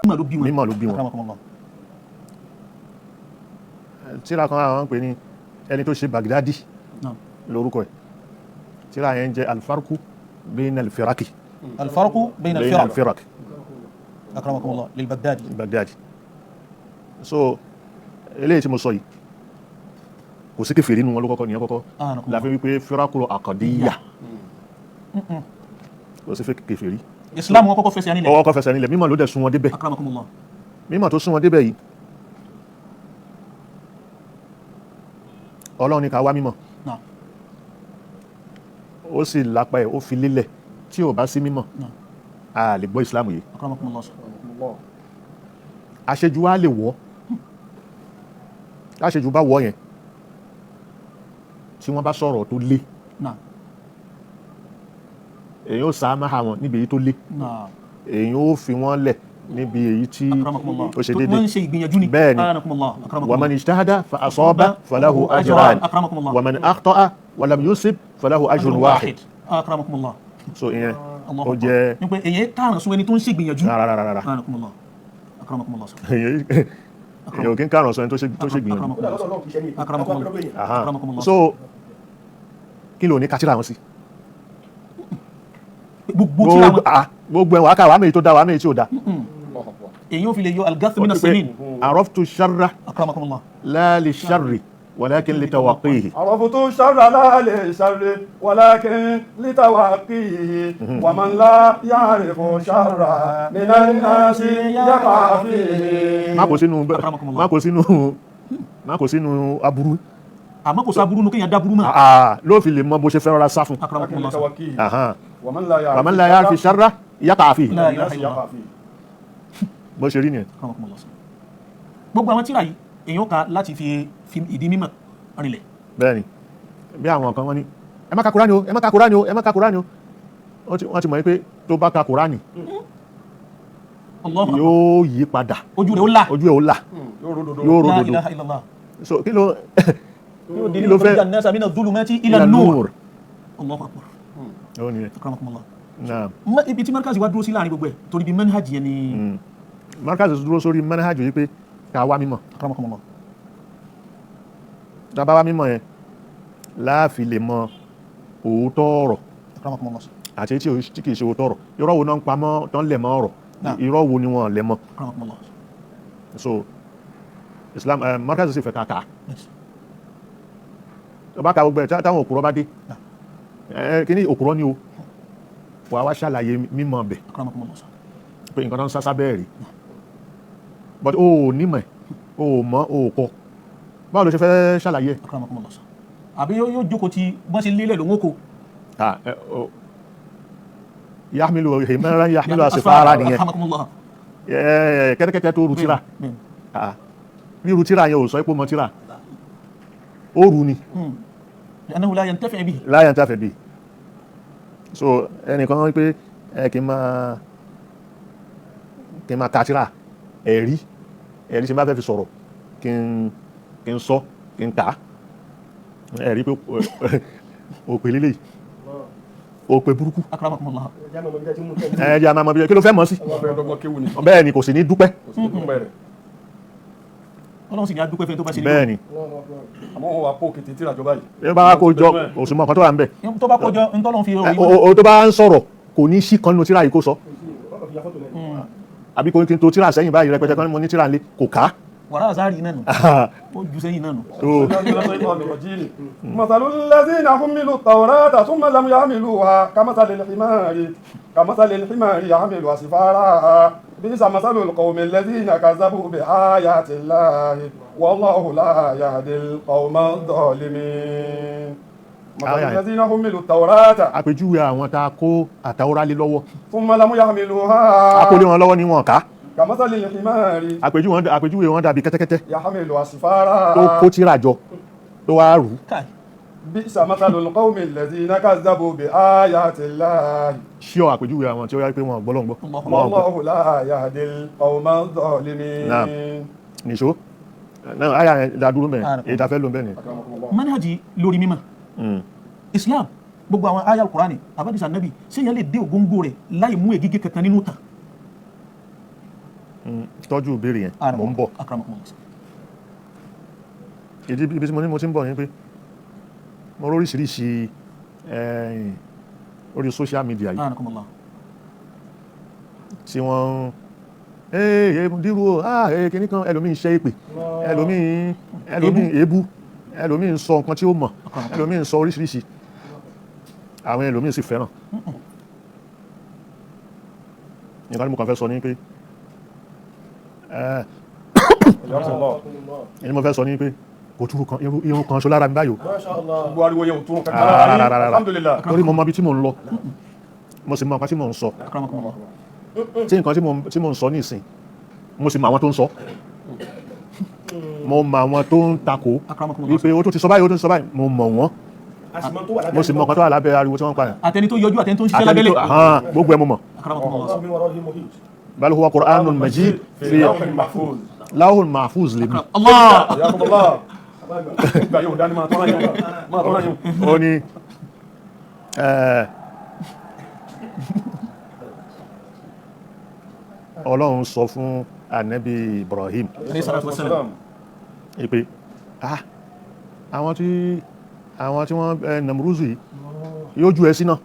mímọ̀ ló bí wọn. Tírà kan àwọn ń pè ní ẹni tó ṣe Baghdadi lórúkọ ẹ̀, tírà yẹn jẹ́ alfarku bayna alfiraki. Alfarku bayna alfiraki. Akramakumullah lil Baghdadi. So eléyìí tí mo sọ yìí kò sí kèfèrí nínú wọn ló kọ́kọ́ nìyẹn kọ́kọ́ láfi wípé firakul aqdiyya kò sí kèfèrí. Islam wọn kọ́kọ́ fẹsẹ̀ nílẹ̀. Ọwọ́ kọ́ fẹsẹ̀ nílẹ̀, mímọ̀ ló dẹ̀ sún wọn débẹ̀. Akramakumullah. Mímọ̀ tó sún wọn débẹ̀ yìí Ọlọ́run ní ká wá mímọ̀ ó sì lápá ẹ̀ ó fi lélẹ̀ tí ò bá sí mímọ̀ a lè gbọ́ Islam yìí. Akramakumullah. Àṣejù wa lè wọ́, àṣejù bá wọ́ yẹn tí wọ́n bá sọ̀rọ̀ tó lé èyí ó sá máa wọn níbi èyí tó lé, èyí ó fi wọ́n lẹ̀ níbi èyí tí ó ṣe déédéé. bẹ́ẹ̀ ni wa man ijtahada fa asaba falahu ajran wa man akhta'a wa lam yusib falahu ajrun wahid. So ìyẹn ó jẹ́ nípa èyí kárùn sún ẹni tó ń ṣe ìgbìyànjú. rárá èyí ò kí ń kárùn sún ẹni tó ṣe ìgbìyànjú. So kí ló ní kátírà wọn sí? Gbogbo ẹ̀wọ̀n akáwà méjì tó dá wà méjì tí ó dá. èyí ò fi lè yọ al-gath min as-samin. araftu sharra la li sharri walakin li tawaqqihi. araftu sharra la li sharri walakin li tawaqqihi wa man la ya'rifu sharra min an-nasi yaqa fihi. má kò sínú aburú. Àmọ́ kò sáburú nù kéèyàn dáburú mọ́. Ló fi lè mọ bó ṣe fẹ́ rọra sá fún. wa man la ya'rifu sharra yaqa fihi. Bó ṣe rí nìyẹn. Gbogbo àwọn tírà yìí èèyàn kà láti fi ìdí mímọ̀ rinlẹ̀. Bẹ́ẹ̀ni bí àwọn kan wọ́n ní ẹ má ka Kùránì o, ẹ má ka Kùránì o, ẹ má ka Kùránì o. Wọ́n ti mọ̀ pé tó bá ka Kùránì yóò yí padà, ojú rẹ̀ ó là, yóò ròdòdó. So kí ló fẹ́ an-nasa mina adh-dhulumati ila an-nur. Allahu akbar. Ó ní akramakumullah. Naam. Ibi tí markazi wá dúró sí láàrin gbogbo ẹ̀ torí bí manhaj yẹn ni. Markazi dúró sórí manhaj yìí pé ká wá mímọ̀. Akramakumullah. Tá bá wá mímọ̀ yẹn láàfi lè mọ òótọ́ ọ̀rọ̀. Akramakumullah. Àti tí kìí ṣe òótọ́ ọ̀rọ̀. Irọ́ wo náà ń pamọ́ tán lẹ̀ mọ́ ọ̀rọ̀. Irọ́ wo ni wọ́n lẹ̀ mọ́. Akramakumullah. So Islam markazi sì fẹ́ ká kà. Tó bá ka gbogbo ẹ̀ táwọn òkúrọ́ bá dé kí ni òkúrọ́ ni o wà wá ṣàlàyé mímọ̀ bẹ̀ pé nǹkan tó ń sásá bẹ́ẹ̀ rí but o ò nímọ̀ o ò mọ̀ o ò kọ́ báwo ló ṣe fẹ́ ṣàlàyé. àbí yóò jókòó tí wọ́n ṣe lélẹ̀ lówó kó. yahmilu himara yahmilu asfara nìyẹn kẹ́tẹ́kẹ́tẹ́ tó rutira ní rutira yẹn ò sọ pé mọ tira ó rù ni. لأنه لا ينتفع به. لا ينتفع به. So ẹnìkan wọ́n pé kí n máa ka tírà ẹ̀rí ṣe máa fẹ́ fi sọ̀rọ̀ kí n sọ kí n kà ẹ̀rí pé òpè lílé òpè burúkú. Akramakumullah. ẹ̀jẹ̀ àmàmà bí i kí ló fẹ́ mọ̀ sí bẹ́ẹ̀ ni kò sì ní dúpẹ́. Ọlọ́run sì ní adúpẹ́ fẹ́ tó bá ṣe ní. bẹ́ẹ̀ ni àmọ́ wọn wà kó kété tíra jọba yìí. ẹ bá kó jọ òṣùmọ̀ kan tó wà ń bẹ̀. tó bá kó jọ ń tọ́lọ́ fi o tó bá ń sọ̀rọ̀ kò ní sí kan nínú tíra yìí kó sọ. àbí kò ní tó tíra sẹ́yìn báyìí rẹpẹtẹ kan mo ní tíra ńlẹ̀ kò ká. wàrà àzáàrí náà nù ó ju sẹ́yìn náà nù. مثل الذين حملوا التوراة ثم لم يحملوها كمثل الحمار يحمل أسفارا بئس مثل القوم الذين كذبوا بآيات الله والله لا يهدي القوم الظالمين. مثل الذين حملوا التوراة. àpèjúwe àwọn tá a kó àtàwọ́rá lé lọ́wọ́. ثم لم يحملوها. a kó lé wọn lọ́wọ́ ní wọn ká. كمثل الحمار. àpèjúwe wọn dàbí kẹ́tẹ́kẹ́tẹ́. يحمل أسفارا. tó kó tírà jọ tó wá rù. بئس مثل القوم الذين كذبوا بآيات الله. ṣíọ àpèjúwe àwọn tí ó yá pé wọn gbọ́ lọ́ngbọ́. والله لا يهدي القوم الظالمين. nìṣó náà àyà ìdádúró mẹ́ èyí tafẹ́ ló ń bẹ́ ni. manhaji lórí mímọ̀ Islam gbogbo àwọn àyà Al-Qur'ani abadisa nabi ṣé yẹn lè dé ògóńgó rẹ̀ láì mú ègígé kankan nínú tàn. tọ́jú ìbéèrè yẹn mò ń bọ̀ ibi tí mo ti ń bọ̀ ni pé mo róríṣiríṣi orí social media yìí tí wọ́n dírú kìíní kan ẹlòmíì ṣe èpè ẹlòmíì èébú ẹlòmíì ń sọ nǹkan tí ó mọ̀ ẹlòmíì ń sọ oríṣiríṣi àwọn ẹlòmíì sì fẹ́ràn nǹkan tí mo kàn fẹ́ sọ ní pé ẹni mo fẹ́ sọ ní pé kò túrú kan irun kan ṣo lára mi báyò gbogbo ariwo yẹn ò túrú kan lára alhamdulillah torí mo mọ ibi tí mò ń lọ mo sì mọ nǹkan tí mò ń sọ tí nǹkan tí mò ń sọ ní ìsìn mo sì mọ àwọn tó ń sọ mo mọ àwọn tó ń takò wípé ó tún ti sọ báyìí ó tún ti sọ báyìí mo mọ wọn mo sì mọ nǹkan tó wà lábẹ́ ariwo tí wọ́n ń pa yẹn àtẹni tó yọjú àtẹni tó ń ṣiṣẹ́ lábẹ́lẹ̀ gbogbo ẹ̀ mo mọ̀ bal huwa Qur'anun majid fi lawhul mahfuz lè mi ó ní Ọlọ́run sọ fún Ànábì Ibrahim pé àwọn tí wọ́n Namruzu yìí yóò ju ẹ sí náà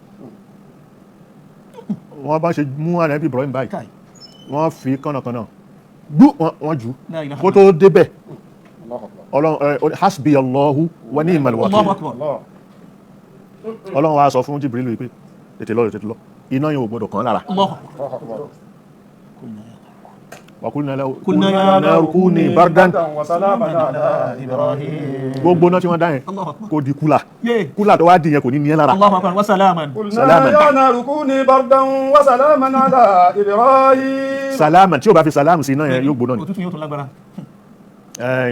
wọ́n bá ṣe mú Ànábì Ibrahim báyìí wọ́n fi kànnàkànnà gbú wọ́n jù kó tó débẹ̀ Ọlọ́run hasbi Allahu wa ni'mal wakil Ọlọ́run wá sọ fún Jibril pé tètè lọ iná yẹn ò gbọdọ̀ kàn lára وقلنا له نار كوني بردا وسلاما على إبراهيم gbogbo náà tí wọ́n dá yẹn kò di kúlà tó wá di yẹn kò ní ní ẹ́ lára Allahu akbar wa salaman قلنا يا نار كوني بردا وسلاما على إبراهيم salaman tí ó bá fi salamu sí iná yẹn yóò gbóná ni òtútù yóò tún lágbára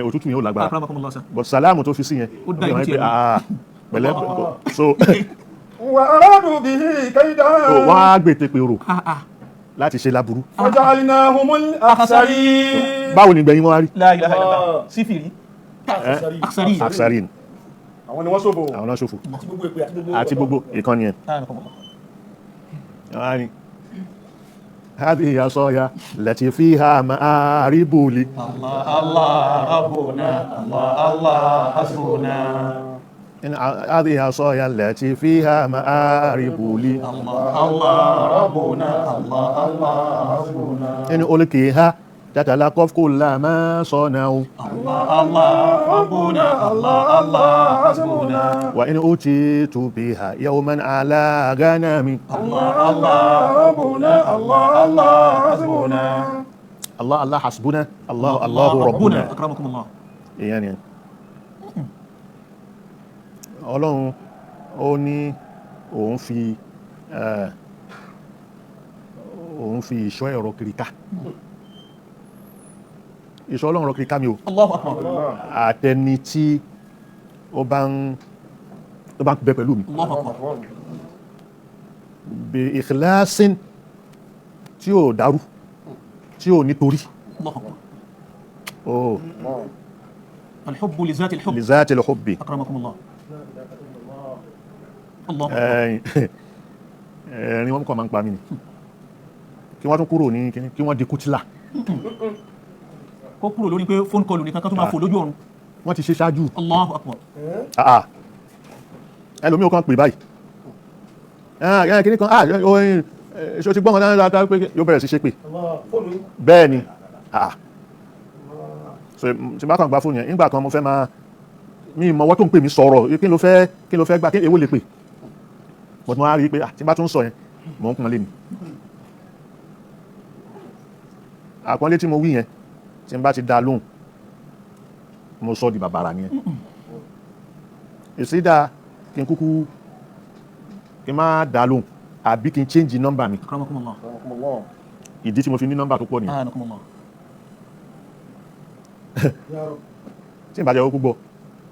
òtútù yẹn ó lágbára akramakumullah sa but salamu tó fi sí yẹn ó dá ìmú tiẹ̀ pẹ̀lẹ́ so وأرادوا به كيدا wọ́n á gbètè pèrò láti ṣe láburú فجعلناهم الأخسرين báwo ni gbẹ̀yìn wọn wá rí la ilaha illallah sífìrí aksarin àwọn ni wọ́n ṣòfò àwọn náà ṣòfò àti gbogbo ìkànnì ẹ̀ هذه عصاي التي فيها مآرب لي الله ربنا الله حسبنا هذه عصاي التي فيها مآرب لي الله ربنا الله حسبنا إن ألقيها تتلقف كل ما صنعوا الله ربنا الله حسبنا وإن أوتيت بها يوما على غنم الله ربنا الله حسبنا الله حسبنا الله ربنا أكرمكم الله يعني Ọlọ́run ó ní òun fi ìṣọ́ ẹ̀rọ kiri ká ìṣọ́ Ọlọ́run rọ kiri ká mi o Allahu akbar àtẹni tí ó bá ń bẹ pẹ̀lú mi Allahu akbar bí ikhlasin tí ó dárú tí ó nítorí Allahu akbar الحب لذات الحب لذات الحب أكرمكم الله الله ẹ̀rin wọn kọ́ máa ń pa mí ni kí wọ́n tún kúrò ní kíní kí wọ́n di kútílà kó kúrò lórí pé fóònù kọlù nìkan kan tó máa fò lójú ọ̀run wọ́n ti ṣe ṣáájú Allahu akbar ẹlòmí ò kàn pè báyìí kíní kan ṣe ti gbọ́n kan dáadáa pé yóò bẹ̀rẹ̀ sí ṣe pé bẹ́ẹ̀ ni so tí bá kàn gbá fóònù yẹn nígbà kan mo fẹ́ máa mi ìmọ̀wọ́ tó ń pè mí sọ̀rọ̀ kí ló fẹ́ gbà kí èwo lè pè but mo á rí i pé tí bá tún sọ yẹn mò ń pọn lé mi àpọ́nlé tí mo wí yẹn tí n bá ti dá lóhùn mo sọ di bàbàrà nìyẹn ìsídà kí n kúkú kí n má dá lóhùn àbí kí n change nọ́mbà mi ìdí tí mo fi ní nọ́mbà tó pọ̀ nìyẹn tí n bá jẹ́ owó gbọ́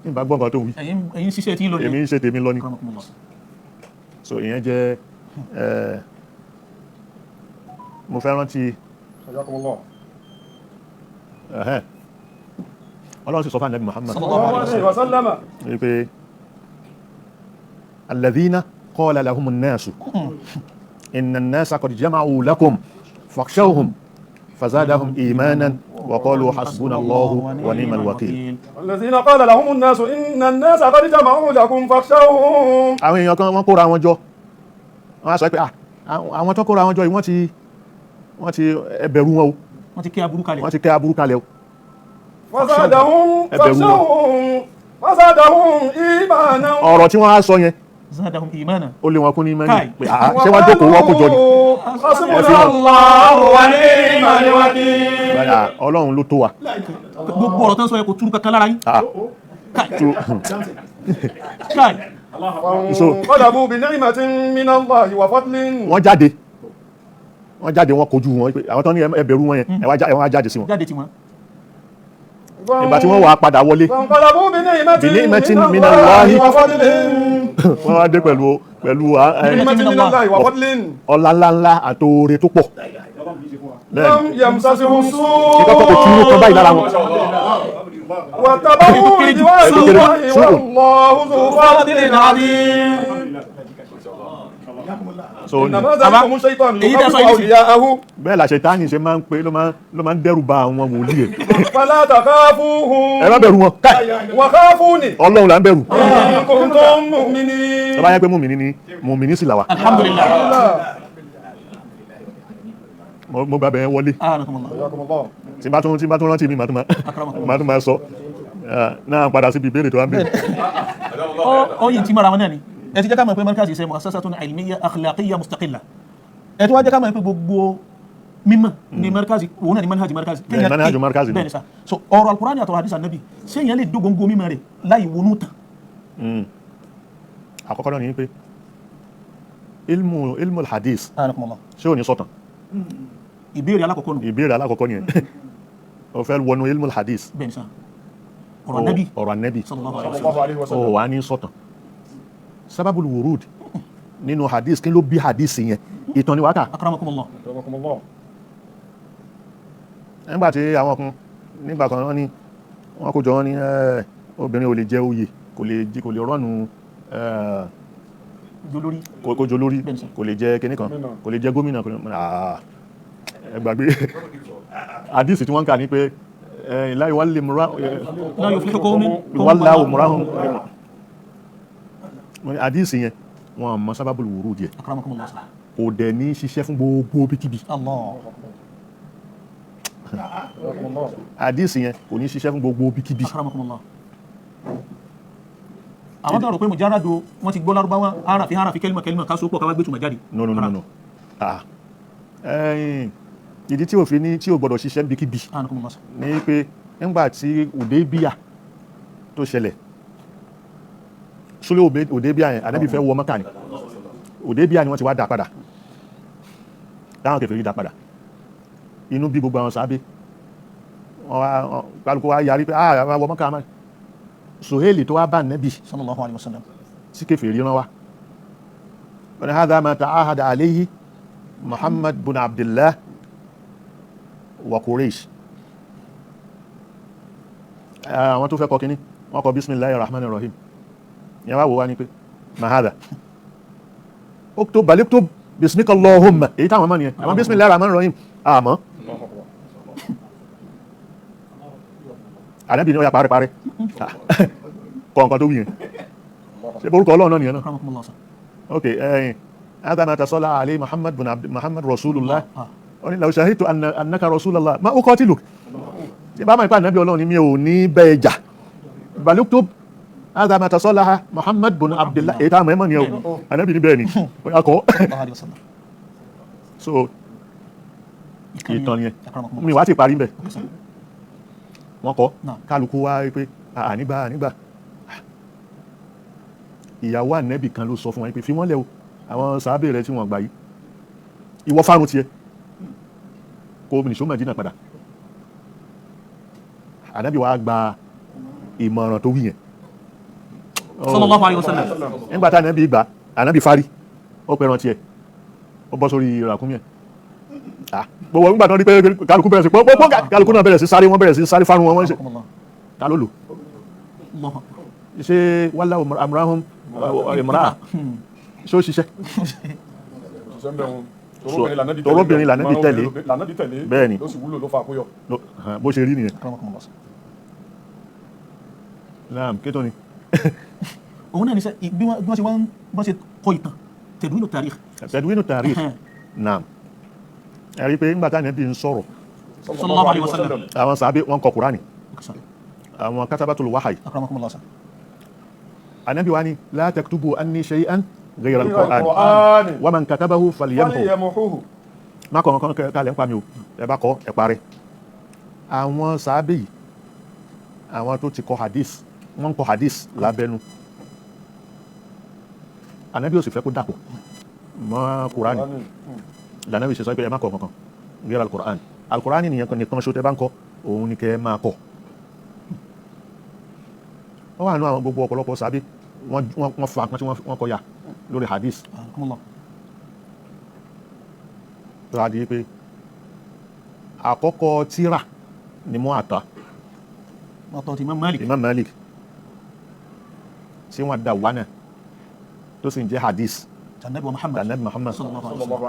tí n bá gbọ́ nǹkan tó ń wí ẹ̀yin ṣiṣẹ́ tí ń lọ ní èmi ń ṣe tèmi lọ ní so ìyẹn jẹ́ mo fẹ́ rántí Ọlọ́run sì sọ fún Ànábì Muhammad sallallahu alaihi wasallam wípé alladhina qala lahumun nasu inna an-nasa qad jama'u lakum fakhshawhum fazadahum imanan wa qalu hasbunallahu wa ni'mal wakil. Allazina qala lahumun nasu inna an-nasa qad jama'u lakum fakhshawhum. àwọn èèyàn kan wọ́n kóra wọn jọ wọ́n á sọ pé àwọn tó kóra wọn jọ yìí wọ́n ti ẹ bẹ̀rù wọn o, wọ́n ti kẹ́ aburú kalẹ̀. wọ́n ti kẹ́ aburú kalẹ̀ o. Fasadahum fakhshawhum fasadahum imanan. ọ̀rọ̀ tí wọ́n á sọ yẹn zadahum imana. ó lé wọn kún ní mẹ́rin Káì. pé ṣé wọ́n jókòó wọ́n kó jọ ni. Hasbunallahu wa ni'mal wakil. Báyà, ọlọ́run ló tó wa. gbogbo ọ̀rọ̀ tán sọ yẹ kò túrú kankan lára yín. Ah, tó- káì. Qadabu bi ni'matin minallahi wa fadlin. wọ́n jáde wọ́n kojú wọn pé àwọn tó ní ẹ bẹ̀rú wọn yẹn ẹ wá jáde sí wọn. jáde tiwọn. ìgbà tí wọ́n wà padà wọlé Qadabu bi ni'matin ni'matin minallahi minallahi wa fadlin. wọ́n wá dé pẹ̀lú Ni'matin minallahi wa fadlin. ọlá ńláńlá àtòrè tó pọ̀. Lam yamsasihum su'. kíkọ́ kò túrú kan báyìí lára wọn. واتبعوا رضوان الله والله ذو فضل عظيم. so إنما ذلكم الشيطان èyí tẹ́ sọ يخوف yìí sí. أولياءه bẹ́ẹ̀ la Ṣẹ̀tánì ṣe máa ń pè ló máa ń dẹ́rù ba àwọn wòlíì ẹ̀. فلا تخافوهم ẹ má bẹ̀rù wọn káì وخافوني ọlọ́run là ń bẹ̀rù. إن كنتم مؤمنين. tó bá yẹ pé mùmìnì sì là wà. alhamdulillah. mo gba bẹ̀rẹ̀ wọlé anakumullah. حياكم الله. tí n bá tún rántí mi màá tún máa sọ náà padà síbi ìbéèrè tó wá ń bèèrè. ó yìí tí mara wọn náà ni ẹ ti jẹ́ ká mọ̀ pé markazi ṣe muassasatun ilmiyya akhlaqiyya mustaqilla. ẹ tó wá jẹ́ ká mọ̀ pé gbogbo mímọ̀ ní markazi òun náà ni manhaj markazi. manhaj markazi ni. bẹ́ẹ̀ ni sá so ọ̀rọ̀ alukurani àtọ̀rọ̀ hadith anabi ṣé èèyàn lè dógóńgó mímọ̀ rẹ̀ láì wọnú tán. àkọ́kọ́ náà ni pé ilmu hadith anakumullah. ṣé ò ní sọ̀tàn. ìbéèrè alákọ̀ọ́kọ́ nù. ìbéèrè alákọ̀ọ́kọ́ nìyẹn o fẹ́ wọnú ilmu hadith bẹ́ẹ̀ ni sá ọ̀rọ̀ anabi ọ̀rọ̀ anabi sallallahu alaihi wasallam. الله عليه o وسلم. wà ní sọ̀tàn. sábàbùl wurud nínú hadith kí ló bí hadith yẹn ìtàn ni wákà. akramakumullah. حياكم الله. nígbà tí àwọn kan nígbà kan wọ́n kó jọ wọ́n ní obìnrin ò lè jẹ oyè kò lè rọ́nu jolórí. kó jọ lórí Bẹ́ẹ̀ ni sir. kò lè jẹ kíní kan kò lè jẹ gómìnà ẹ gbàgbé hadith tí wọ́n ń kà ní pé láì wá lè múra la yuflihu qawmun wá láwò múra hàn hadith yẹn wọn mọ sábàbùl wurud díẹ̀ akramakumullah. kò dẹ̀ ní ṣiṣẹ́ fún gbogbo bíkíbi allah. حياكم الله. hadith yẹn kò ní ṣiṣẹ́ fún gbogbo bíkíbi. akramakumullah. àwọn tó rò pé mujarradu wọn ti gbọ́ lárúbáwá harafi kẹlímà ká sópọ̀ ká wá gbé tùmọ̀ jáde. no ìdí tí òfin ní tí ò gbọdọ̀ ṣiṣẹ́ bíkíbi anakumullah. ní pé nígbà tí Hudaybiya tó ṣẹlẹ̀ súlẹ̀ Hudaybiya yẹn Ànábì fẹ́ wọ Mẹ́kà ni Hudaybiya ni wọ́n ti wá dá padà táwọn kèfèrí dá padà inú bí gbogbo àwọn sábẹ́ kálukú wá yarí pé àwọn wọ Mẹ́kà máa Suhaili tó wá bá Ànábì sallallahu alaihi wasallam. tí kèfèrí rán wá wọ́n ni hadha ma ta'ahada alayhi Muhammad bin Abdullah wa Quraysh àwọn tó fẹ́ kọ kíní wọ́n kọ bismillahir rahmanir rahim yẹn wá wò wá ní pé mahada uktub bal uktub bismika Allahumma èyí táwọn mọ́ nìyẹn àwọn bismillahir rahmanir rahim àmọ́ Ànábì ní ó yá parí kọ̀ọ̀kan tó wí yẹn ṣe borúkọ Ọlọ́run náà nìyẹn náà akramakumullah. ok هذا ما تصلى عليه محمد رسول الله لو شهدت انك رسول الله ما اقاتلك tí bá máa ipá nàbí Ọlọ́run ni mi ò ní bẹ́ẹ̀ jà balùktub هذا ما تصلى محمد بن عبد الله èyí táwọn ẹ̀mọ́ ni ẹ̀ o ànábì ní bẹ́ẹ̀ ni akọ sallallahu alaihi wasallam. so ìtàn yẹn mi wá ti parí bẹ́ẹ̀ wọ́n kọ́ kálukú wá pé ànígbà ìyàwó ànábì kan ló sọ fún wọn pé fi wọ́n lẹ̀ o àwọn sàábẹ̀ rẹ̀ tí wọ́n gbà yìí ìwọ fárun tiẹ̀ kó nìṣó Mẹdínà padà ànábì wa gba ìmọ̀ràn tó wí yẹn sallallahu alaihi wasallam. nígbà tá ànábì gbà ànábì fárí ó pẹ̀ràn tiẹ̀ ó bọ́ sórí ràkúnmí ẹ̀ gbogbo nígbà tó rí pé kálukú bẹ̀rẹ̀ sí pọ́pọ́ kálukú náà bẹ̀rẹ̀ sí sáré wọ́n bẹ̀rẹ̀ sí sáré fárun wọn ṣe ta ló lò ṣe wàlá amúráhùn ìmúra ṣé ó ṣiṣẹ́ torobìnrin lànàbí tẹ̀lé bẹ́ẹ̀ ni ló sì wúlò ló fa àkóyọ. bó ṣe rí nìyẹn. naam kí tó ni. òun náà ní sẹ́ bí wọ́n ṣe kọ ìtàn tẹ̀dúwínù tàríkh. tẹ̀dúwínù tàríkh naam ẹ rí i pé nígbà táwọn ẹbí ń sọ̀rọ̀ sallallahu alaihi wasallam àwọn sàábé wọn kọ Kùránì àwọn katabatul wahyi akramakumullah anabi wa ni la taktubu anni shay'an ghayra al-Qur'an wa man katabahu falyamhu má kọ nǹkan kalẹ̀ ń pa mi o ẹ bá kọ ẹ parẹ́. àwọn sàábé yìí àwọn tó ti kọ hadith wọ́n kọ hadith lábẹ́nu anabi ò sì fẹ́ kó dàpọ̀ mọ́ Kùránì lànàbì ṣe sọ pé ẹ má kọ kankan ghayra al-Qur'an al-Qur'an nìkan ṣo tẹ́ bá ń kọ òun ni kẹ́ ẹ máa kọ. wọ́n wà nínú àwọn gbogbo ọ̀pọ̀lọpọ̀ sàábé wọ́n fa nǹkan tí wọ́n kọ ya lórí hadith. tó a di pé àkọ́kọ́ tíra ni Muwatta Imam Malik tí wọ́n dá wánà tó sì ń jẹ́ hadith Ànábì Muhammad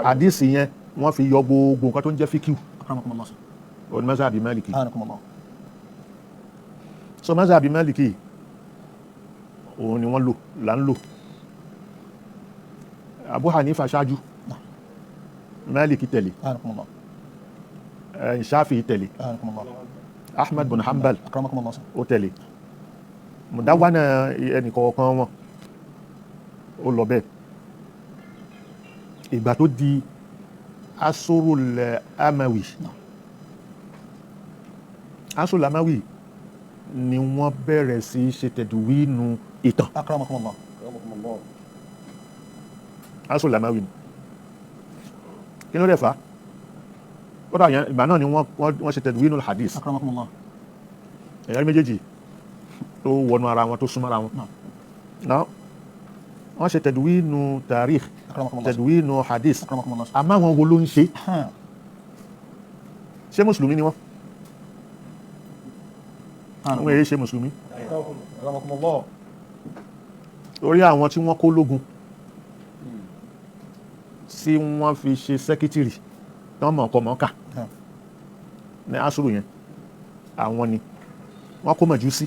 hadith yẹn wọ́n fi yọ gbogbo nǹkan tó ń jẹ́ fíkíù oní mazhabi Maliki. so mazhabi Maliki òun ni wọ́n lò là ń lò. Abu Hanifa ṣáájú Maliki tẹ̀lé Shafi'i tẹ̀lé Ahmad bin Hanbal ó tẹ̀lé Mudawwana ẹnìkọ̀ọ̀kan wọn ó lọ bẹ́ẹ̀. ìgbà tó di Asrul Amawi Asrul Amawi ni wọ́n bẹ̀rẹ̀ sí ṣe tẹ̀dúwínú ìtàn. Asrul Amawi kí ló dẹ̀ fà á kódà yẹn ìgbà náà ni wọ́n ṣe tẹ̀dúwínú hadith. ẹ̀yà méjèèjì tó wọnú ara wọn tó súnmọ́ ara wọn náà wọ́n ṣe tẹ̀dúwínú tarikh tẹ̀dúwínú hadith àmọ́ àwọn wo ló ń ṣe ṣé mùsùlùmí ni wọ́n wọ́n èyí ṣe mùsùlùmí orí àwọn tí wọ́n kó lógun tí wọ́n fi ṣe sẹ́kítìrì tí wọ́n mọ̀ ọkọ̀ mọ́ká ní asúrù yẹn àwọn ni wọ́n kó màjúsí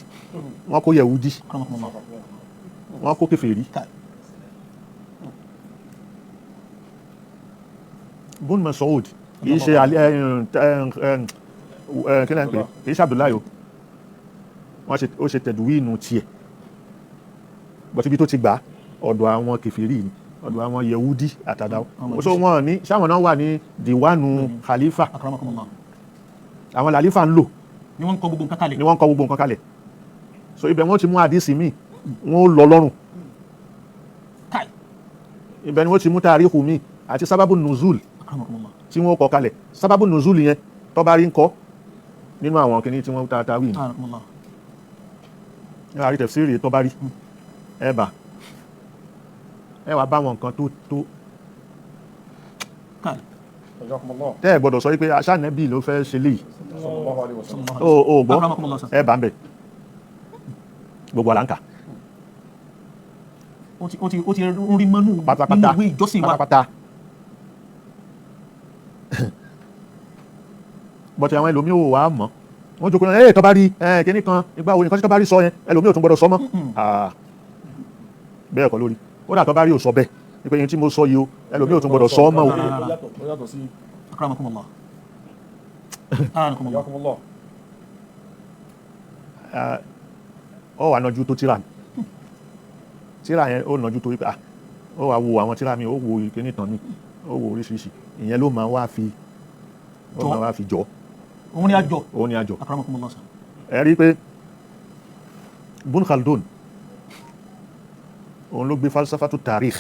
wọ́n kó yẹ̀wúdí wọ́n kó kèfèrí. Ibn Mas'ud kìí ṣe kí lẹ́yìn pé kìí ṣe Abdullahi o ó ṣe tẹ̀dúwínú tiẹ̀ bọ̀tíbi tó ti gbà ọ̀dọ̀ àwọn kèfèrí ni ọ̀dọ̀ àwọn yẹ̀wúdí àtàdáwò so wọ́n ní sáwọn náà wà ní diwanu khalifa àwọn khalifa ń lò ni wọ́n kọ gbogbo nǹkan kalẹ̀ so ibẹ̀ wọ́n ti mú àdísì míì wọ́n lọ lọ́rùn ibẹ̀ ni wọ́n ti mú tàríkù míì àti sábàbù nùzúl tí wọ́n kọ kalẹ̀ sábàbù nùzúl yẹn tó bá rí ń kọ́ nínú àwọn kìíní tí wọ́n ta wí ní àrí tẹ̀fsírì tó bá rí ẹ̀bà ẹwà bá wọn nǹkan tó tẹ́ ẹ̀ gbọ́dọ̀ sọ wípé aṣáànẹ́bì ló fẹ́ ṣe léyìí ó gbọ́ ẹ̀bà ń bẹ̀ gbogbo àlànkà ó ti rí mọ́nú nínú ìwé ìjọsìn wa pátápátá bọ̀tí àwọn ẹlòmíì ò wá mọ́ wọ́n jókòó náà tó bá rí kíní kan nígbà wo nǹkan tí tó bá rí sọ yẹn ẹlòmíì ò tún gbọ́dọ̀ sọ mọ́ bẹ́ẹ̀ kọ́ lórí ó dà tó bá rí ò sọ bẹ́ẹ̀ nípa yẹn tí mo sọ yìí o ẹlòmíì ò tún gbọ́dọ̀ sọ mọ́ o. akramakumullah ọ wà nájú tó tíra yẹn ó nájú tó wípé ó wà wo àwọn tíra mi ó wo kíní tán mi ó wo oríṣiríṣi ìyẹn ló máa wá fi jọ òun ni àjọ akramakumullah ẹ rí i pé Ibn Khaldun òun ló gbé falsafatu tarikh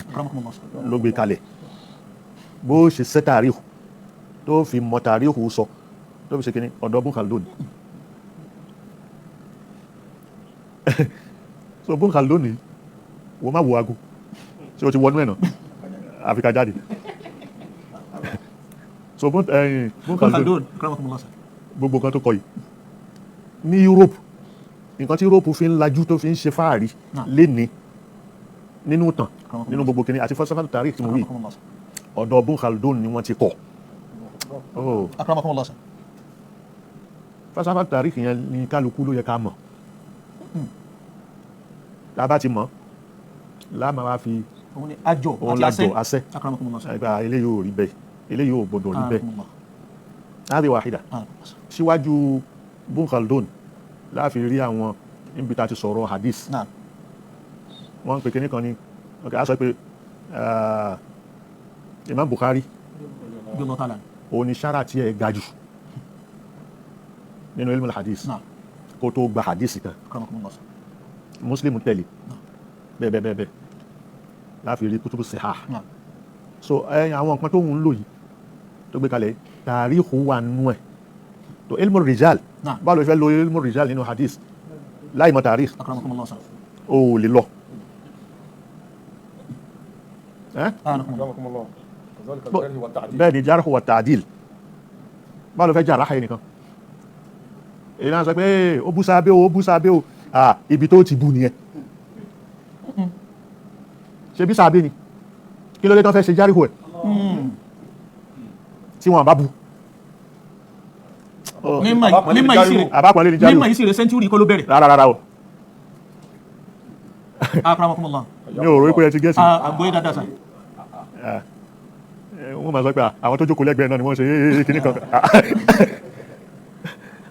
ló gbé kalẹ̀ bó ṣe ṣe tarikh tó fi mọ tarikh sọ tó fi ṣe kíní ọ̀dọ̀ Ibn Khaldun so Ibn Khaldun ni wọ́n má wo aago ṣé o ti wọnú ẹ̀ náà Áfíríkà jáde so Ibn Khaldun gbogbo nǹkan tó kọ yìí ní Europe nǹkan tí Europe fi ń lajú tó fi ń ṣe fáàrí léni nínú tàn nínú gbogbo kìíní àti falsafatu tarikh tí mo wí ọ̀dọ̀ Ibn Khaldun ni wọ́n ti kọ́. akramakumullah. falsafa tarikh yẹn ni kálukú ló yẹ ká mọ̀. tá a bá ti mọ̀ láàmà wá fi òun ni àjọ àti àṣẹ. akramakumullah. eléyìí ò rí bẹ́ẹ̀ eléyìí ò gbọdọ̀ rí bẹ́ẹ̀. hadi wahida síwájú Ibn Khaldun láàfin rí àwọn níbi tá a ti sọ̀rọ̀ hadith. wọ́n ń pè kíní kan ní a sọ pé Imam Bukhari òun ni ṣára tí ẹ ga jù nínú ilmu hadith kó tó gba hadith kan. Muslim tẹ̀lé bẹ́ẹ̀ láàfin rí kutubu sihah. So àwọn nǹkan tó ń lò yìí tó gbé kalẹ̀ tàríhù wà nú ẹ̀ tó ilmu rijal báwo ló fẹ́ lo ilmu rijal nínú hadith láì mọ̀ tàríhù ó lè lọ. bẹ́ẹ̀ ni jarh wa ta'dil báwo ló fẹ́ jà ráhà nìkan èyí náà sọ pé ó bú sábẹ́ o ibi tó ti bú nìyẹn ṣe bí sábẹ́ ni kí ló dé tán fẹ́ ṣe jarh ẹ̀ tí wọ́n bá bú mímọ̀ yìí sí rẹ̀ sẹ́ńtúrì kọ́ ló bẹ̀rẹ̀ rárá o akramakumullah. mi ò rò pé ẹ ti gẹ́sì àgbóyé dáadáa sá. wọ́n máa sọ pé àwọn tó jókòó lẹ́gbẹ̀ẹ́ náà ni wọ́n ṣe kíní kan.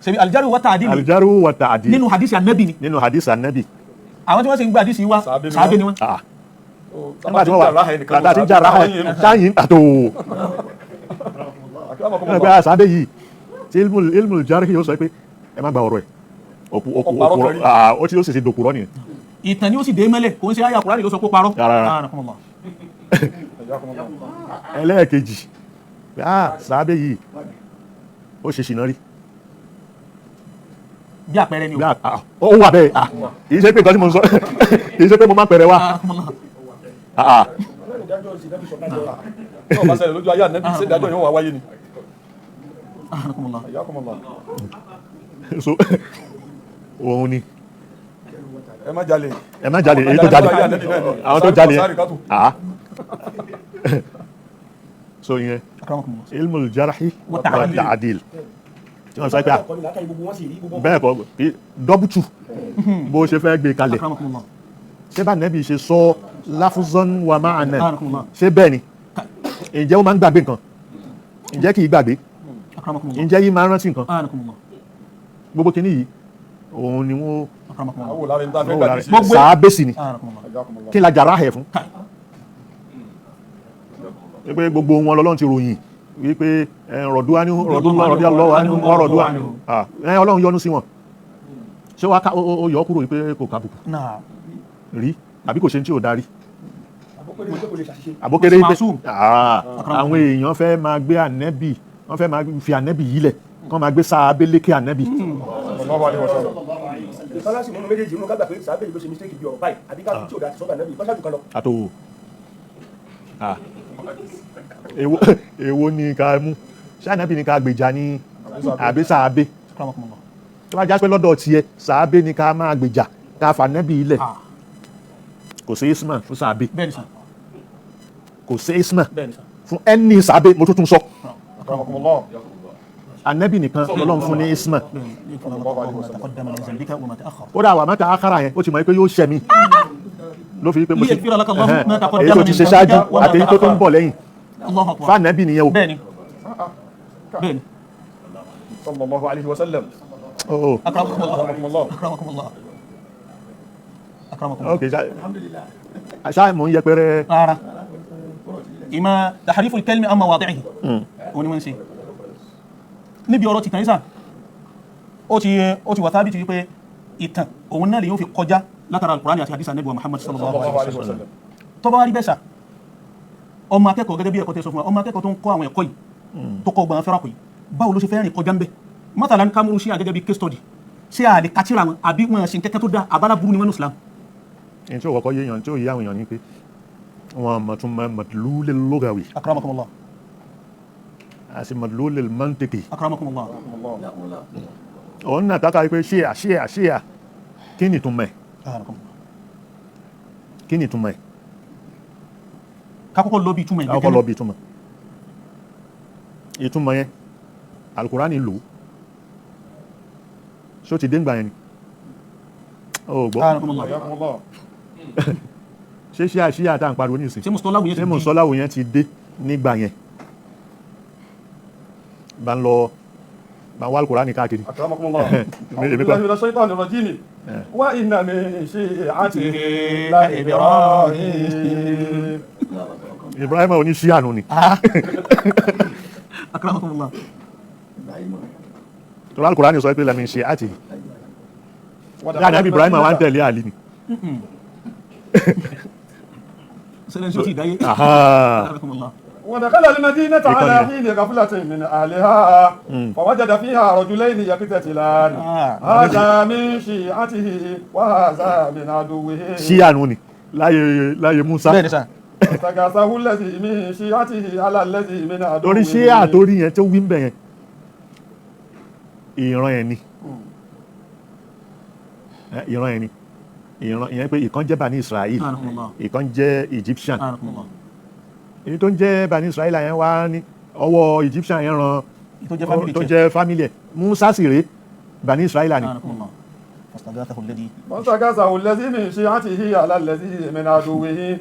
ṣebí aljaru wa ta'dil. aljaru wa ta'dil nínú hadisi anabi ni. nínú hadisi anabi. àwọn tí wọ́n sì ń gba hadisi wa sàábé ni wọ́n. nígbà tí wọ́n wà tàbí àti jà ráhà sáyìn àtò. sàábé yìí tí ilmu jarh yóò sọ pé ẹ má gba ọ̀rọ̀ ẹ̀ ó ti ó sì ṣe dòkúrọ́ nìyẹn. ìtàn ni ó sì dé mẹ́lẹ̀ kò ń ṣe àyà Kùránì ló sọ pé parọ́. ẹlẹ́ẹ̀kejì sàábé yìí ó ṣe ṣìnà rí. bí àpẹẹrẹ ni ó wà bẹ́ẹ̀ kì í ṣe pé nǹkan tí mo ń sọ kì í ṣe pé mo máa ń pẹ̀rẹ̀ wá. yóò bá ṣẹlẹ̀ lójú ayé ànẹ́bí ṣé ìdájọ́ yóò wá wáyé ni. so òun ni ẹ má jalè èyí tó jalè àwọn tó jalè so yẹn ilmul jarhi wa ta'dil tí wọ́n sọ pé bẹ́ẹ̀ kọ́ dọ́bùtù bó ṣe fẹ́ gbé kalẹ̀ ṣé bá nẹ́bí ṣe sọ láfúzọ́n wa ma'ana ṣé bẹ́ẹ̀ ni ǹjẹ́ ó máa ń gbàgbé nǹkan ǹjẹ́ kì í gbàgbé ǹjẹ́ yìí máa ń rántí nǹkan gbogbo kìíní yìí òun ni wọ́n sàábẹ́sì ni kí la jàrá ẹ̀ fún wípé gbogbo wọn lọ́lọ́run ti ròyìn wípé rọ̀dúwá ní rọ̀dúwá ọlọ́run yọ́nú sí wọn ṣé wá ó yọ kúrò wípé kò kàbùkù rí àbí kò ṣe tí ò darí àbókéré pé àwọn èèyàn fẹ́ máa gbé ànẹ́bì wọ́n fẹ́ máa fi ànẹ́bì yílẹ̀ kán máa gbé sáábé lékè ànẹ́bì. ìfọlásì mọ́nú méjèèjì inú kágbà pé sáábé yìí ló ṣe mistake bí ọ̀rọ̀ báyìí àbí ká tí ò dá sọ́dọ̀ ànẹ́bì kọ́ṣáàjù kan lọ. àtòwò èwo ni ká mú ṣé ànẹ́bì ni ká gbèjà ní àbí sáábé tó bá já pé lọ́dọ̀ tiẹ̀ sáábé ni ká máa gbèjà ká fà ànẹ́bì ilẹ̀ kò sí isma fún sáábé kò sí isma fún ẹni sáábé mo tún sọ anabi nìkan Ọlọ́run fún ní isma ó dà wà mẹ́ta akara yẹn ó ti mọ̀ pé yóò ṣẹ̀mí ló fi pé mo ti èyí tó ti ṣe ṣáájú àti èyí tó tó ń bọ̀ lẹ́yìn fún anabi nìyẹn o. bẹ́ẹ̀ni sallallahu alayhi wa sallam. ok ṣáà mò ń yẹpẹrẹ. rárá ìmọ̀ tahrifu al-kalimi an mawadi'ihi òun ni wọ́n ń ṣe níbi ọ̀rọ̀ tìtàn ìsà ó ti wà tábìtì wípé ìtàn òun náà lè yóò fi kọjá látara al-Qur'ani àti hadith Ànábì wa Muhammad sallallahu alaihi wasallam tó bá wá rí bẹ́sà ọmọ akẹ́kọ̀ọ́ gẹ́gẹ́ bí ẹ̀kọ́ tẹ́ sọ fún wa ọmọ akẹ́kọ̀ọ́ tó ń kọ́ àwọn ẹ̀kọ́ yìí tó kọ́ gbọ́n fẹ́ràn kò yìí báwo ló ṣe fẹ́ rìn kọjá ń bẹ́ mọ́tàlá ní kámúrú sí àgẹ́gẹ́ bí case study ṣé a lè kátìrà wọn àbí wọn ṣe kẹ́kẹ́ tó dá àbálá burú ni wọn ní Islam. ẹni tí ó wọ́kọ́ yéèyàn tí ó yí àwọn èèyàn ní pé wọn mọ̀tún madlulil lughawi akramakumullah àti madlulil mantiki akramakumullah òun náà tàkà pé ṣíà kí ni túnmẹ̀ kakọ́kọ́ lọ bí túnmẹ̀ ìtumọ̀ yẹn alukurani lò ṣó ti dé ńgbà yẹn ni ó gbọ́ ṣé ṣíà tá à ń pariwo ní ìsìn ṣé mùsọ́láwù yẹn ti dé nígbà yẹn bá ń lọ bá ń wá alukurani káàkiri. wa inna min shi'atihi la Ibrahim. Ibrahim ò ní ṣíà nù ni. akramakumullah. tọ́lá alukurani sọ pé lamin shi'atihi yáà ní Ibrahim wa ń tẹ̀lé àlì ni. sẹ́lẹ̀ ṣó ti dáyé. ودخل المدينة على حين غفلة من أهلها فوجد فيها رجلين يقتتلان هذا من شيعته وهذا من عدوه. ṣíà nù ni láyé Musa. bẹ́ẹ̀ ni sà. فاستغاثه الذي من شيعته على الذي من عدوه. torí ṣíà torí yẹn tó wí ń bẹ̀ yẹn ìran yẹn ni ìran yẹn ni ìran yẹn pé ìkan jẹ́ Bani Israel ìkan jẹ́ Egyptian èyí tó ń jẹ́ Bani Israel yẹn wá ní ọwọ́ Egyptian yẹn ran tó jẹ́ family ẹ̀ Musa sì rèé Bani Israel ni. فاستغاثه الذي من شيعته على الذي من عدوه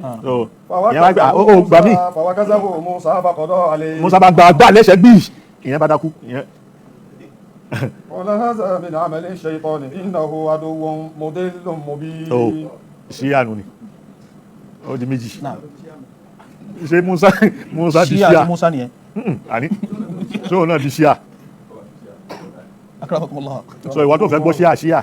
فوكزه موسى فقضى عليه. Musa bá gba lẹ́sẹ̀ gbì ìyẹn bá dákú. قال هذا من عمل الشيطان إنه عدو مضل مبين. ṣíà nù ni ó di méjì ṣe Musa di ṣíà Musa nìyẹn. àní ṣé òun náà di ṣíà. akramakumullah. sọ ìwọ tó fẹ́ gbọ́ ṣíà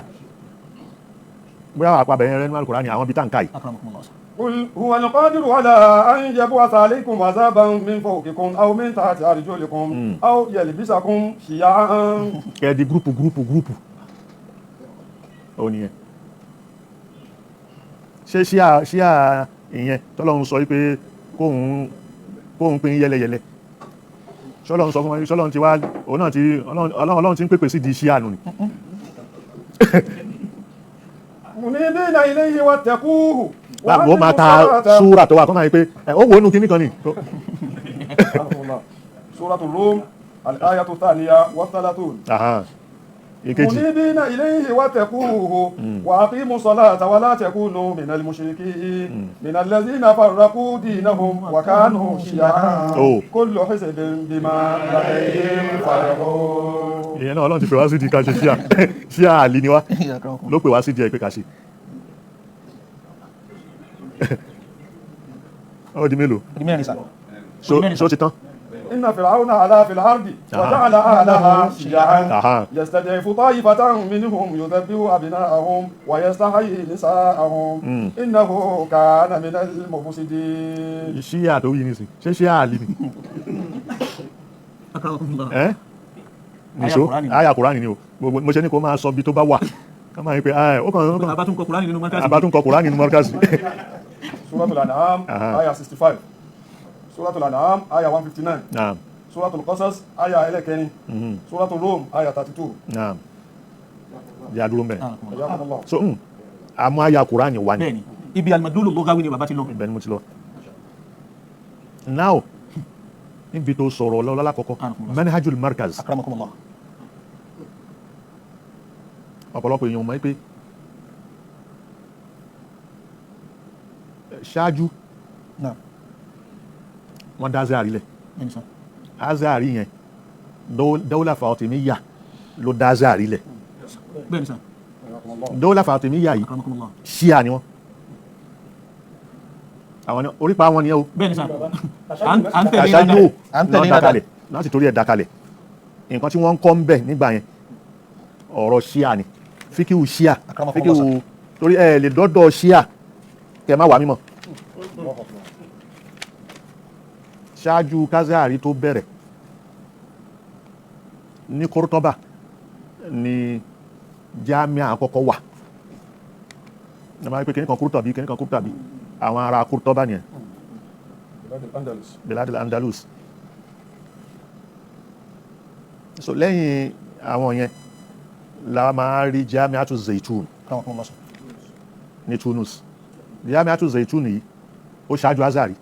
bóyá wàá pàbẹ̀ yẹn rẹ nínú Al-Qur'ani àwọn ibi tá n ká yìí. akramakumullah. قل هو القادر على أن يبعث عليكم عذابا من فوقكم أو من تحت أرجلكم أو يلبسكم شيعا. kẹ́ ẹ di gúrùpù ó nìyẹn. ṣé ṣíà ìyẹn tọ́lọ́run sọ wípé kóhun pín yẹlẹyẹlẹ ṣọ́lọ́run sọ fún wọn ṣọ́lọ́run ti wá ọlọ́run ti ń pèpè sí di ṣíà nù ni. منيبين إليه واتقوه. wọ́n máa ta súrà tó wà tó máa yí pé ó wo inú kíní kan ni. سورة الروم الآية الثانية والثلاثون. منيبين إليه واتقوه وأقيموا الصلاة ولا تكونوا من المشركين من الذين فرقوا دينهم وكانوا شيعا كل حزب بما لديهم فرحون. ìyẹn náà Ọlọ́run ti pè wá sí di ká ṣe ṣíà àlì ni wá ló pè wá sí di ẹ̀ pé ká ṣe. ó di mélòó. di mẹ́rin sà. ṣó ti tán. إن فرعون علا في الأرض وجعل أهلها شيعا يستضعف طائفة منهم يذبح أبناءهم ويستحيي نساءهم إنه كان من المفسدين. ṣíà tó yí nísìn ṣé ṣíà àlì ni. nìṣó àyà Kùránì ni o mo ṣe ní kó máa sọ bí tó bá wà ká máa yí pé ó kàn àbátúnkọ Kùránì nínú mọ́rkàsì. àbátúnkọ Kùránì nínú mọ́rkàsì. Suratul An'am àyà 65. Suratul An'am àyà 159. Suratul Qasas àyà ẹlẹ́kẹrin. Suratul Rum àyà 32. yà dúró mbẹ. so àmọ́ àyà Kùránì wà ní. bẹ́ẹ̀ni ibi alimadulu lughawi ni bàbá ti lọ. bẹ́ẹ̀ ni mo ti lọ. now níbi tó sọ̀rọ̀ lọ́lá kọ̀kọ́ manhajul markaz. akramakumullah. ọ̀pọ̀lọpọ̀ èèyàn mọ̀ pé ṣáájú wọ́n dá Azhari lẹ̀. Azhari yẹn dawla Fatimiyya ló dá Azhari lẹ̀. dawla Fatimiyya yìí ṣíà ni wọ́n. àwọn orípa wọn nìyẹn o. bẹ́ẹ̀ni sà. à ń tẹ̀lé dákalẹ̀ láti torí ẹ̀ dákalẹ̀ nǹkan tí wọ́n ń kọ́ ń bẹ̀ nígbà yẹn ọ̀rọ̀ ṣíà ni fíkíwù ṣíà fíkíwù torí ẹ lè dọ́dọ̀ ṣíà kẹ má wà mímọ́. ṣáájú Azhari tó bẹ̀rẹ̀ ní Kórtóbà ni jámíà àkọ́kọ́ wà. ẹ máa ń pè kíníkan Kórtóbà àwọn ará Kórtóbà nìyẹn. Biladil Andalus. so lẹ́yìn àwọn yẹn la máa rí Jamiatu Zaitun ní Tunis. Jamiatu Zaitun yìí ó ṣáájú Azhari.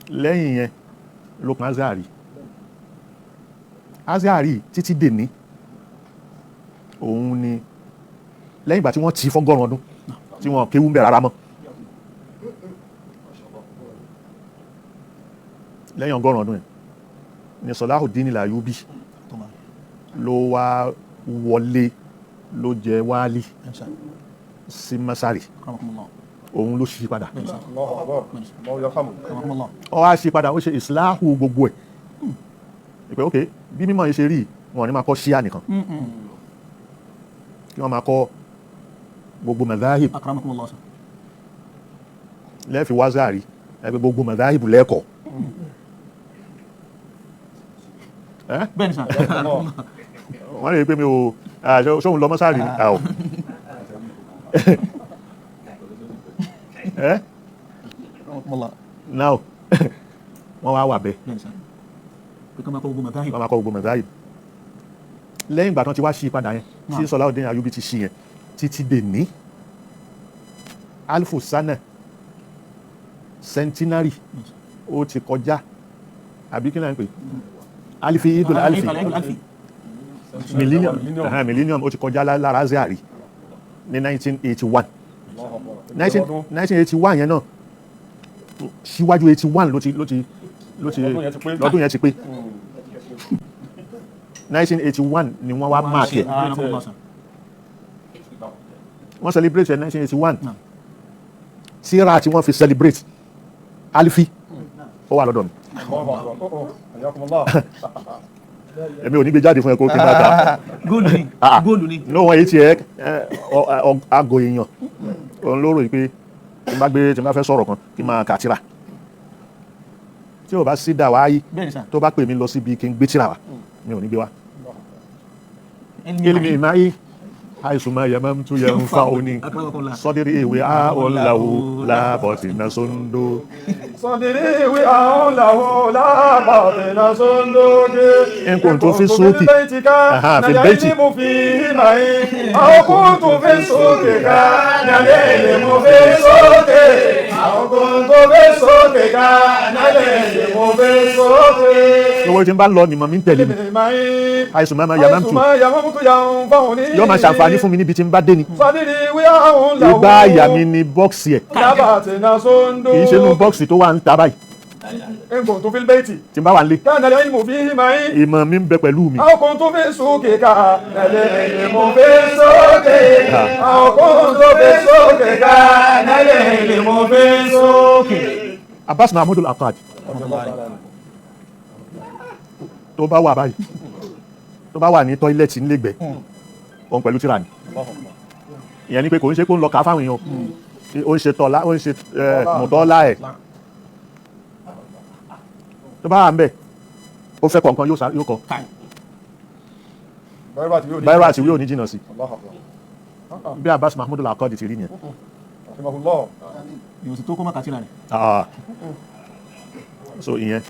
lẹ́yìn yẹn ló kan Azhari títí dèní òun ni lẹ́yìn ìgbà tí wọ́n ti fọ́gọ́rùn ọdún tí wọ́n kéwú ń bẹ̀ rárá mọ́ lẹ́yìn ọgọ́rùn ọdún yẹn ni Salahuddin al-Ayyubi ló wá wọlé ló jẹ wálí sí Masari òun ló ṣí padà ó wá ṣí padà ó ṣe ìsìláhù gbogbo ẹ̀ ìpé ok bí mímọ̀ yìí ṣe rí wọn ní máa kọ́ ṣíà nìkan kí wọ́n máa kọ́ gbogbo madhahib lẹ́ẹ̀fì wázàrí ẹgbẹ́ gbogbo madhahib lẹ́ẹ̀kọ́ bẹ́ẹ̀ni sà wọ́n lè pé mi ò ṣóhun lọ Masari ní àwọ̀ now wọ́n wá wà bẹ́ẹ̀ wọ́n máa kọ́ gbogbo madhahib lẹ́yìn ìgbà tán ti wá ṣí padà yẹn tí Salahuddin Ayyubi ti ṣí yẹn títí dè ní alfu sana centenary ó ti kọjá àbí kí náà ń pè alifi idul alifi millennium ó ti kọjá lára Azhari ní 1981 1981 yẹn náà síwájú 81 lọ́dún yẹn ti pé 1981 ni wọ́n wá máàkì wọ́n celebrate 1981 tíra tí wọ́n fi celebrate alifi ó wà lọ́dọ̀ mi èmi ò ní gbé jáde fún ẹ̀kọ́ kí n dáadáa góòlù ni ní wọ́n yìí tí ẹ àgọ́ èèyàn òun ló rò pé tí n bá fẹ́ sọ̀rọ̀ kan kí n máa kà tíra tí ò bá sí dà wá yìí tó bá pè mí lọ síbi kí n gbé tíra wá mi ò ní gbé wá ilmi máyí àìsùnmá yamamtu yanfa'uni sọ́dírí ìwé àọ́láwó lábọ̀tì na sóńdó sọ́dírí ìwé àọ́láwó lábọ̀tì na sóńdó gẹ́ ẹnkùn tó fi sókè nàyà ilé mú fi máyí àwọkùn tó fi sókè ká nàyà ilé mú fi sókè àwọkùn tó fi sókè ká nàyà ilé mú fi sókè lọ́wọ́ tí ń bá lọ nìmọ̀ mi ń tẹ̀lé mi àìsùnmá yamamtu yọ́ máa ṣàǹfààní fún mi níbi tí ń bá dé ni ìgbà àyà mi ni bọ́ọ̀sì ẹ̀ kì í ṣe inú bọ́ọ̀sì tó wà ń ta báyìí tí ń bá wà nílé ìmọ̀ mi ń bẹ pẹ̀lú mi. Abbas Mahmoud al-Akkad tó bá wà báyìí tó bá wà ní tọ́ílẹ̀tì nílẹ̀gbẹ́ òun pẹ̀lú tíra ní ìyẹn ni pé kò ń ṣe kó ń lọ ká fáwọn èèyàn ó ń ṣe tọ́lá ó ń ṣe mọ̀tọ́lá ẹ̀ tó bá wà ń bẹ̀ ó fẹ́ kọ̀ọ̀kan yóò kọ báyìí àti wíò ní jìnnà sí bí Abbas Mahmoud al-Akkad ti rí yẹn yóò sì tó kó má kà tíra rẹ̀ so ìyẹn